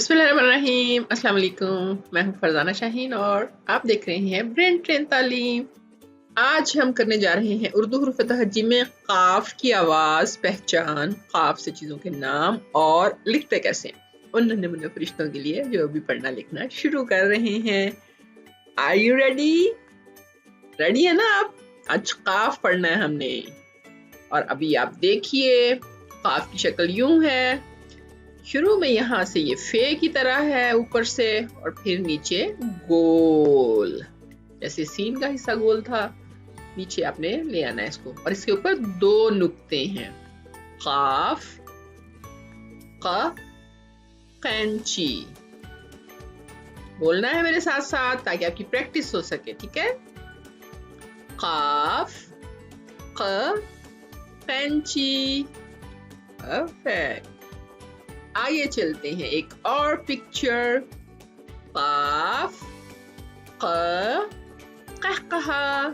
बिस्मिल्लाहिर्रहमानिर्रहीम। अस्सलाम वालेकुम। मैं हूं फरजाना शाहीन और आप देख रहे हैं ब्रेन ट्रेन तालीम। आज हम करने जा रहे हैं उर्दू हुरूफ तहज्जी में काफ की आवाज़ पहचान, काफ से चीज़ों के नाम और लिखते कैसे उन नन्हे मुन्ने फरिश्तों के लिए जो अभी पढ़ना लिखना शुरू कर रहे हैं। Are you ready? रेडी है ना आप? आज काफ पढ़ना है हमने और अभी आप देखिए काफ की शक्ल यूं है। शुरू में यहाँ से ये फे की तरह है ऊपर से और फिर नीचे गोल, जैसे सीन का हिस्सा गोल था, नीचे आपने ले आना है इसको और इसके ऊपर दो नुक्ते हैं, काफ क कैंची। बोलना है मेरे साथ साथ ताकि आपकी प्रैक्टिस हो सके, ठीक है? काफ क कैंची। परफेक्ट। आगे चलते हैं, एक और पिक्चर। काफ क कहकहा।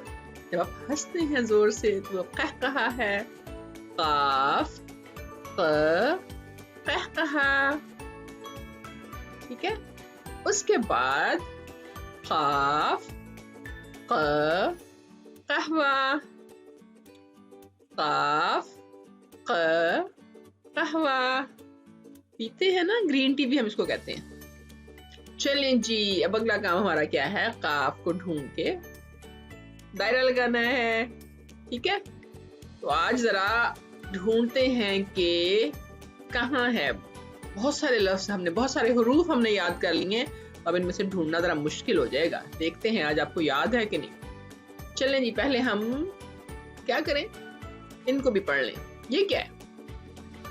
जब आप हंसते हैं जोर से तो कहकहा है। काफ क कहकहा, ठीक है? उसके बाद काफ क कहवा। काफ क कहवा, पीते हैं ना, ग्रीन टी भी हम इसको कहते हैं। चलें जी, अब अगला काम हमारा क्या है? काफ को ढूंढ के दायरा लगाना है, ठीक है? तो आज जरा ढूंढते हैं कि कहाँ है। बहुत सारे लफ्ज हमने, बहुत सारे हुरूफ हमने याद कर लिए, अब इनमें से ढूंढना जरा मुश्किल हो जाएगा। देखते हैं आज आपको याद है कि नहीं। चलें जी, पहले हम क्या करें, इनको भी पढ़ लें। ये क्या है?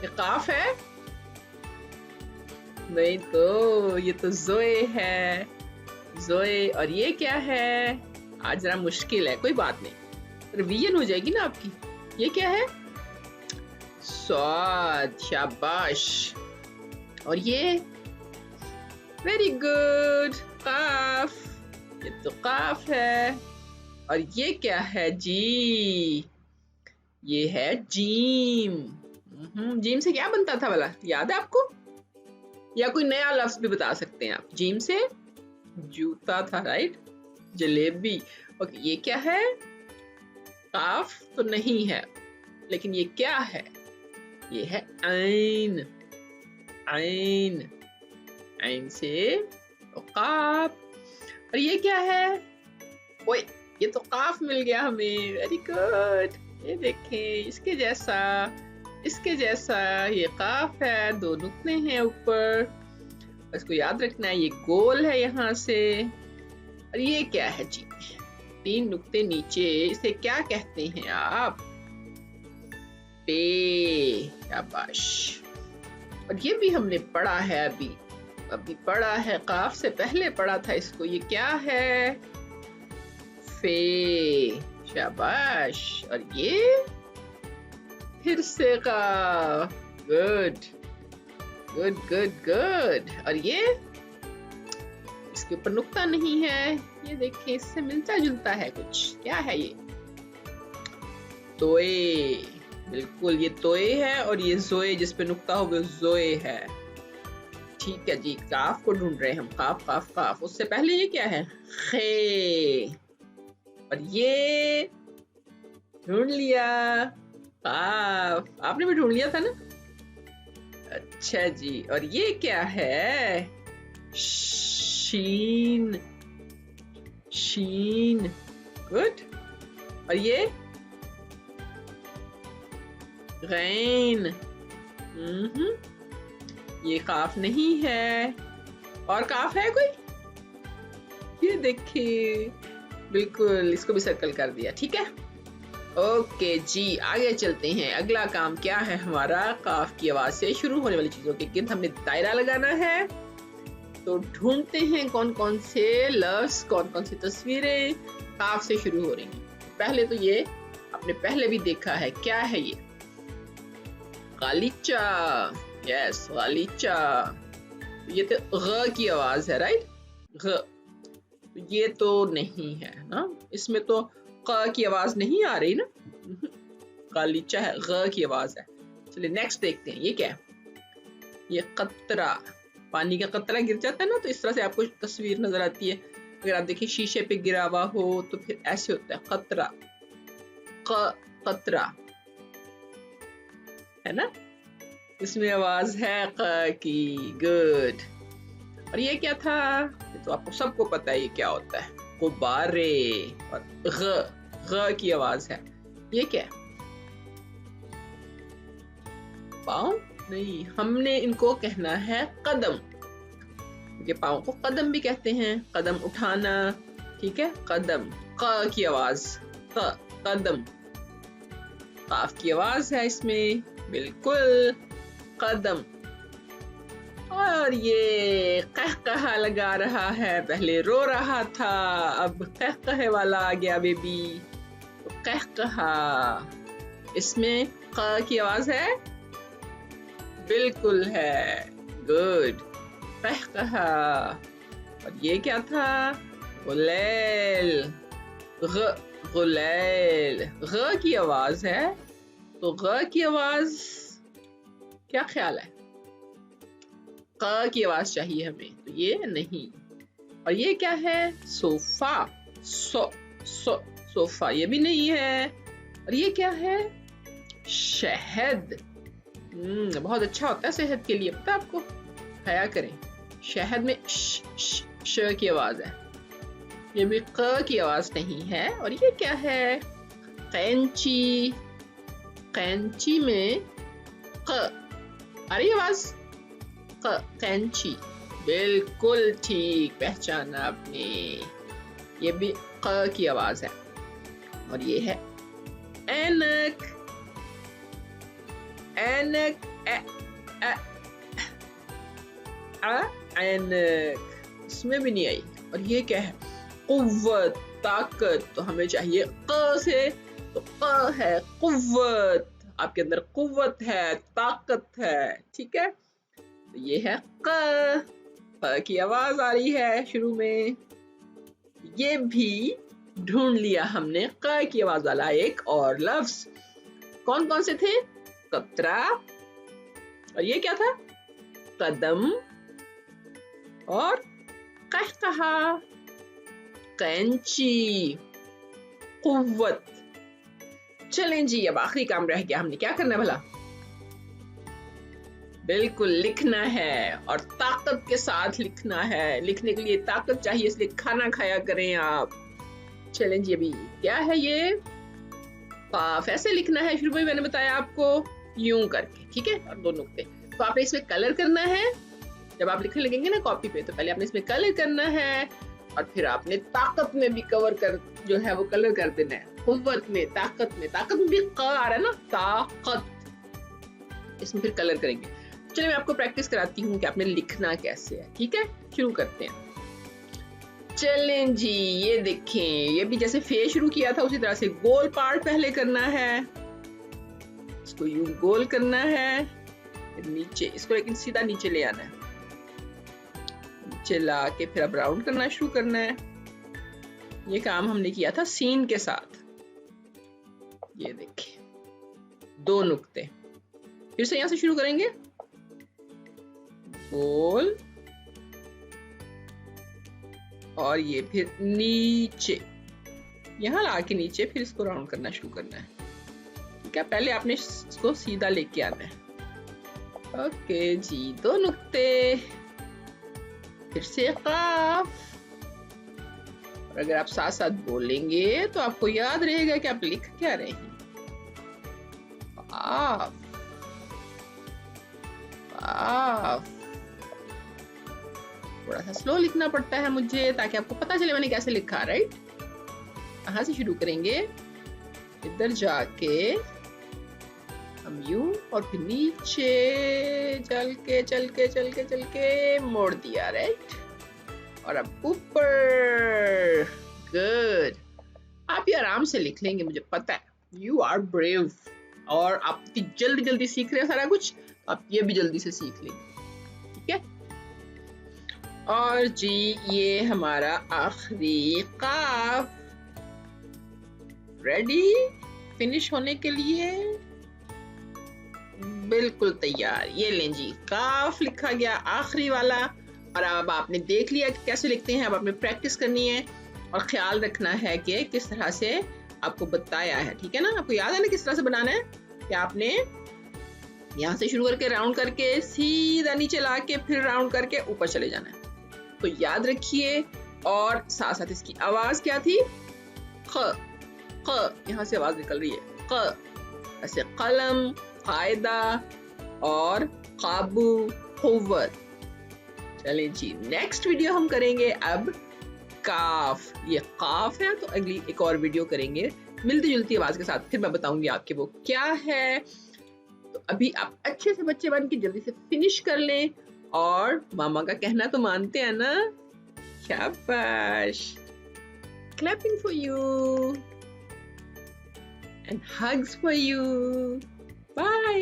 ये काफ है? नहीं तो, ये तो जोए है, जोए। और ये क्या है? आज जरा मुश्किल है, कोई बात नहीं, रिवीजन हो जाएगी ना आपकी। ये क्या है? स्वाद, शाबाश। और ये वेरी गुड, काफ। ये तो काफ है। और ये क्या है जी? ये है जीम। जीम से क्या बनता था वाला, याद है आपको? या कोई नया लफ्ज भी बता सकते हैं आप। जीम से जूता था, राइट? जलेबी। ओके, ये क्या है? काफ तो नहीं है, लेकिन ये क्या है? ये है ऐन। ऐन, ऐन से काफ। और ये क्या है? ओए, ये तो काफ मिल गया हमें, वेरी गुड। ये देखें, इसके जैसा, इसके जैसा ये काफ है, दो नुक्ते हैं ऊपर, इसको याद रखना है। ये गोल है यहाँ से। और ये क्या है जी? तीन नुक्ते नीचे, इसे क्या कहते हैं आप? पे, शाबाश। और ये भी हमने पढ़ा है, अभी पढ़ा है, काफ से पहले पढ़ा था इसको। ये क्या है? फे, शाबाश। और ये फिर से का, गुड गुड गुड गुड। और ये इसके ऊपर नुक्ता नहीं है, ये देखिए, इससे मिलता जुलता है कुछ। क्या है ये? तोए, बिल्कुल, ये तोए है। और ये जोए, जिस पे नुक्ता हो वो जोए है, ठीक है जी। काफ को ढूंढ रहे हैं हम, काफ काफ काफ। उससे पहले ये क्या है? खे। और ये ढूंढ लिया, काफ। आपने भी ढूंढ लिया था ना? अच्छा जी। और ये क्या है? शीन, शीन, गुड। और ये गैन। ये काफ नहीं है। और काफ है कोई? ये देखिए, बिल्कुल, इसको भी सर्कल कर दिया, ठीक है? ओके जी, आगे चलते हैं। अगला काम क्या है हमारा? काफ की आवाज से शुरू होने वाली चीजों के गिर्द हमने दायरा लगाना है। तो ढूंढते हैं कौन कौन से लफ्ज, कौन कौन सी तस्वीरें काफ से शुरू हो रही हैं। पहले तो ये आपने पहले भी देखा है, क्या है ये? गालीचा। यस, गालीचा। ये तो ग की आवाज है, राइट? ग। ये तो नहीं है ना, इसमें तो क की आवाज नहीं आ रही ना। गालीचा है, ग की आवाज है। चलिए नेक्स्ट देखते हैं, ये क्या है? ये कतरा। पानी का कतरा गिर जाता है ना, तो इस तरह से आपको तस्वीर नजर आती है। अगर आप देखिए शीशे पे गिरा हुआ हो तो फिर ऐसे होता है कतरा, कतरा, है ना। इसमें आवाज है क की। गुड। और ये क्या था, ये तो आपको सबको पता है ये क्या होता है, गुब्बारे। और ग की आवाज है। ये क्या है, पाँव नहीं, हमने इनको कहना है कदम। ये पाँव को कदम भी कहते हैं, कदम उठाना, ठीक है। कदम, क की आवाज, कदम। काफ की आवाज है इसमें, बिल्कुल, कदम। और ये कहकहा लगा रहा है, पहले रो रहा था, अब कहकहे वाला आ गया बेबी, तो कहकहा। इसमें क की आवाज है, बिल्कुल है, गुड, कहकहा। और ये क्या था, गुलैल, गुलैल, ग की आवाज है, तो ग की आवाज क्या ख्याल है, क की आवाज चाहिए हमें, तो ये नहीं। और ये क्या है, सोफा, सोफा, ये भी नहीं है। और ये क्या है, शहद। बहुत अच्छा होता है सेहत के लिए, पता है आपको, खाया करें। शहद में श की आवाज है, ये भी क की आवाज नहीं है। और ये क्या है, कैंची, कैंची में क, अरे आवाज, कैंची, बिल्कुल ठीक, पहचाना आपने, ये भी क की आवाज है। और ये है ऐनक, ऐनक, ऐनक, इसमें भी नहीं आई। और ये क्या है, कुव्वत, ताकत, तो हमें चाहिए क से, तो क है कुव्वत, आपके अंदर कुव्वत है, ताकत है, ठीक है। तो ये है क की आवाज आ रही है शुरू में। ये भी ढूंढ लिया हमने क की आवाज वाला एक और लफ्ज। कौन कौन से थे, कतरा, और ये क्या था, कदम, और कहकहा, कैंची, कुव्वत। चलें जी, अब आखिरी काम रह गया, हमने क्या करना है भला, बिल्कुल लिखना है, और ताकत के साथ लिखना है। लिखने के लिए ताकत चाहिए, इसलिए खाना खाया करें आप। चलें जी, अभी क्या है ये, काफ ऐसे लिखना है, शुरू में मैंने बताया आपको, यूं करके, ठीक है। और दो नुक्ते, तो आपने इसमें कलर करना है। जब आप लिखने लगेंगे ना कॉपी पे, तो पहले आपने इसमें कलर करना है, और फिर आपने ताकत में भी कवर कर, जो है वो कलर कर देना है। कुव्वत में, ताकत में, ताकत में भी क आ रहा है ना, ताकत, इसमें फिर कलर करेंगे। चलिए मैं आपको प्रैक्टिस कराती हूँ कि आपने लिखना कैसे है, ठीक है। शुरू करते हैं। चलें जी, ये देखें, ये भी जैसे फे शुरू किया था उसी तरह से गोल पार्ट पहले करना है, इसको यूं गोल करना है, फिर नीचे इसको लेकिन सीधा नीचे ले आना है, नीचे ला के फिर अब राउंड करना शुरू करना है। ये काम हमने किया था सीन के साथ। ये देखें, दो नुक्ते, फिर से यहां से शुरू करेंगे, गोल, और ये फिर नीचे, यहां ला के नीचे फिर इसको राउंड करना शुरू करना है, ठीक है। पहले आपने इसको सीधा लेके आना है। ओके जी, दो नुक्ते, फिर से काफ। और अगर आप साथ साथ बोलेंगे तो आपको याद रहेगा कि आप लिख क्या रहे हैं। काफ, काफ। थोड़ा सा स्लो लिखना पड़ता है मुझे, ताकि आपको पता चले मैंने कैसे लिखा, राइट। कहाँ से शुरू करेंगे, इधर जाके हम यूं, और फिर नीचे चल के चल के चल के चल के मोड़ दिया, राइट। और अब ऊपर, गुड। आप ये आराम से लिख लेंगे, मुझे पता है, यू आर ब्रेव, और आप जल्दी जल्दी सीख रहे हैं सारा कुछ, आप ये भी जल्दी से सीख लेंगे, ठीक है। और जी, ये हमारा आखिरी काफ रेडी फिनिश होने के लिए। बिल्कुल तैयार। ये लें जी, काफ लिखा गया आखिरी वाला। और अब आपने देख लिया कि कैसे लिखते हैं। अब आपने प्रैक्टिस करनी है और ख्याल रखना है कि किस तरह से आपको बताया है, ठीक है ना। आपको याद है ना किस तरह से बनाना है, कि आपने यहाँ से शुरू करके राउंड करके सीधा नीचे ला के फिर राउंड करके ऊपर चले जाना है। तो याद रखिए। और साथ साथ इसकी आवाज क्या थी, ख ख, यहाँ से आवाज निकल रही है क। ऐसे कलम, कायदा और काबू, कुव्वत। चलें जी, नेक्स्ट वीडियो हम करेंगे अब काफ। ये काफ है तो अगली एक और वीडियो करेंगे मिलती जुलती आवाज के साथ, फिर मैं बताऊंगी आपके वो क्या है। तो अभी आप अच्छे से बच्चे बन के जल्दी से फिनिश कर लें और मामा का कहना तो मानते हैं ना। शाबाश। Clapping for you and hugs for you. Bye.